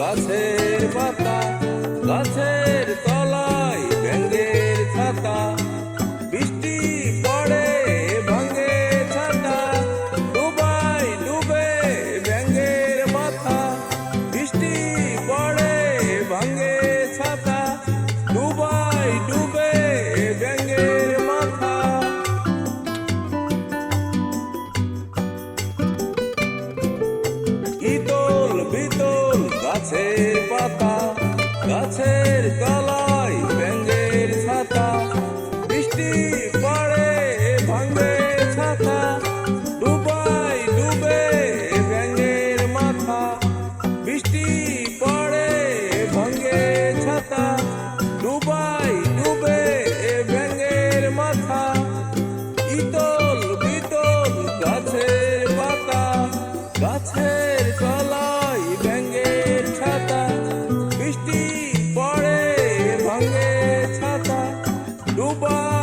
গাছের পাতা, গাছের তলায় ব্যাঙের ছাতা, বৃষ্টি পড়ে ভাঙে ছাতা, ডুবাই ডুবে ব্যাঙের মাথা, বৃষ্টি পড়ে ভাঙে ছাতা, ডুবাই ডুবে ব্যাঙের মাথা। ইতল বিতল গাছের পাতা, গাছের তলায় ব্যাঙের ছাতা, বৃষ্টি পড়ে ভাঙে ছাতা, ডুবাই ডুবে ব্যাঙের মাথা, বৃষ্টি পড়ে ভাঙে ছাতা, ডুবাই ডুবে ব্যাঙের মাথা। ইতল বিতল গাছের পাতা, গাছের তলায় ব্যাঙের ছাতা, বৃষ্টি পড়ে ভাঙে ছাতা, ডুবাই